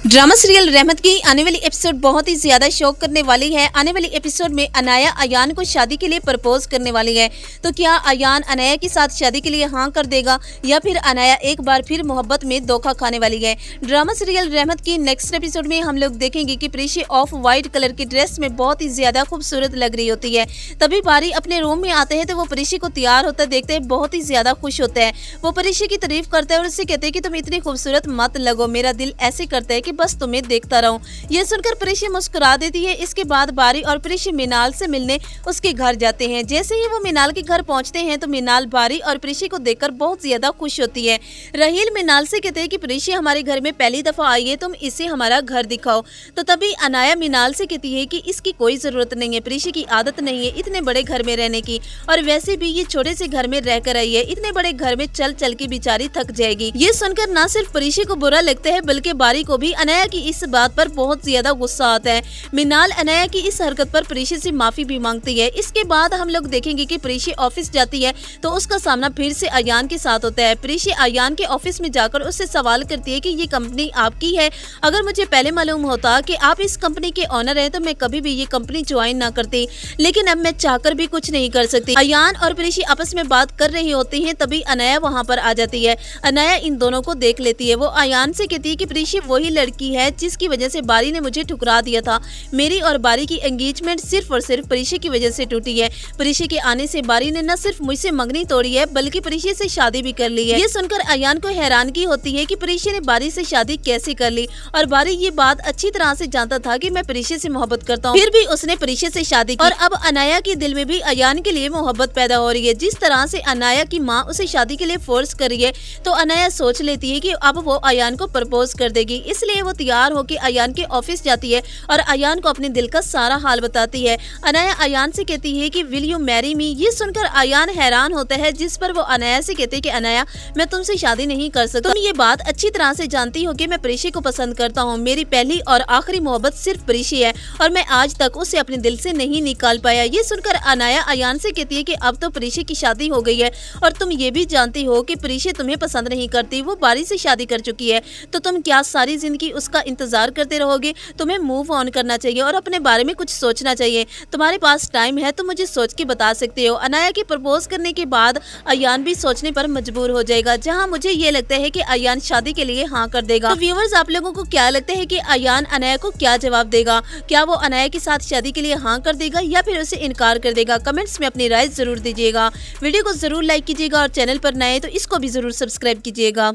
Drama serial रहमत की आने वाली एपिसोड बहुत ही ज्यादा शॉक करने वाली है। आने वाली एपिसोड में अनाया अयान को शादी के लिए प्रपोज करने वाली है। तो क्या अयान अनाया के साथ शादी के लिए हाँ कर देगा या फिर अनाया एक बार फिर मोहब्बत में धोखा खाने वाली है। ड्रामा सीरियल रहमत की नेक्स्ट एपिसोड में हम लोग देखेंगे कि प्रीशी ऑफ व्हाइट कलर की ड्रेस में बहुत ही ज्यादा खूबसूरत लग रही होती है। तभी बारी अपने रूम में आते हैं तो वो प्रीशी को तैयार होता देखते हैं, बहुत ही ज्यादा खुश होते हैं। वो प्रीशी की तारीफ करते हैं और उससे कहते हैं कि तुम इतनी खूबसूरत मत लगो, मेरा दिल ऐसे करता है कि बस तुम्हें देखता रहूं। यह सुनकर प्रीशी मुस्कुरा देती है। इसके बाद बारी और प्रीशी मीनाल से मिलने उसके घर जाते हैं। जैसे ही वो मीनाल के घर पहुंचते हैं तो मीनाल बारी और प्रीशी को देखकर बहुत ज्यादा खुश होती है। राहील मीनाल से कहते हैं कि प्रीशी हमारे घर में पहली दफा आई है, तुम इसे हमारा घर दिखाओ। तो तभी अनाया मीनाल से कहती है कि इसकी कोई जरूरत नहीं है, प्रीशी की आदत नहीं है इतने बड़े घर में रहने की, और वैसे भी ये छोटे से घर में रहकर आई है, इतने बड़े घर में चल चल के बेचारी थक जाएगी। ये सुनकर न सिर्फ प्रीशी को बुरा लगता है बल्कि बारी को भी अनाया की इस बात पर बहुत ज्यादा गुस्सा आता है। मीनाल अनाया की इस हरकत पर प्रीशी से माफी भी मांगती है। इसके बाद हम लोग देखेंगे कि प्रीशी ऑफिस जाती है तो उसका सामना फिर से अयान के साथ होता है। प्रीशी अयान के ऑफिस में जाकर उससे सवाल करती है कि ये कंपनी आपकी है, अगर मुझे पहले मालूम होता कि आप इस कंपनी के ऑनर हैं तो मैं कभी भी ये कंपनी ज्वाइन ना करती, लेकिन अब मैं चाहकर भी कुछ नहीं कर सकती। अयान और प्रीशी आपस में बात कर रही होती हैं, तभी अनाया वहां पर आ जाती है। अनाया इन दोनों को देख लेती है। वो अयान से कहती है कि प्रीशी वही लड़की है जिसकी वजह से बारी ने मुझे ठुकरा दिया था। मेरी और बारी की एंगेजमेंट सिर्फ और सिर्फ प्रीशी की वजह से टूटी है। प्रीशी के आने से बारी ने न सिर्फ मुझसे मंगनी तोड़ी है बल्कि प्रीशी से शादी भी कर ली है। ये सुनकर अयान को हैरानगी होती है कि प्रीशी ने बारी से शादी कैसे कर ली, और बारी ये बात अच्छी तरह से जानता था कि मैं प्रीशी से मोहब्बत करता हूँ, फिर भी उसने प्रीशी से शादी की। और अब अनाया के दिल में भी अयान के लिए मोहब्बत पैदा हो रही है। जिस तरह से अनाया की माँ उसे शादी के लिए फोर्स कर रही है तो अनाया सोच लेती है कि अब वो अयान को प्रपोज कर देगी। इसलिए वो तैयार होकर अयान के ऑफिस जाती है और अयान को अपने दिल का सारा हाल बताती है। अनाया अयान से कहती है कि विल यू मैरी मी। ये सुनकर अयान हैरान होता है, जिस पर वो अनाया से कहते हैं कि अनाया मैं तुमसे शादी नहीं कर सकता, तुम ये बात अच्छी तरह से जानती हो कि मैं प्रीशी को पसंद करता हूँ। मेरी पहली और आखिरी मोहब्बत सिर्फ प्रीशी है और मैं आज तक उसे अपने दिल से नहीं निकाल पाया। ये सुनकर अनाया अयान से कहती है कि अब तो प्रीशी की शादी हो गई है और तुम ये भी जानती हो कि प्रीशी तुम्हें पसंद नहीं करती, वो बारी से शादी कर चुकी है, तो तुम क्या सारी जिंदगी उसका इंतजार करते रहोगे? तुम्हें मूव ऑन करना चाहिए और अपने बारे में कुछ सोचना चाहिए। तुम्हारे पास टाइम है तो मुझे सोच के बता सकते हो। अनाया के प्रपोज करने के बाद अयान भी सोचने पर मजबूर हो जाएगा, जहां मुझे ये लगता है कि अयान शादी के लिए हाँ कर देगा। तो व्यूअर्स, आप लोगों को क्या लगता है कि अयान अनाया को क्या जवाब देगा? क्या वो अनाया के साथ शादी के लिए हाँ कर देगा या फिर उसे इनकार कर देगा? कमेंट्स में अपनी राय जरूर दीजिएगा। वीडियो को जरूर लाइक कीजिएगा और चैनल पर नए तो इसको भी जरूर सब्सक्राइब कीजिएगा।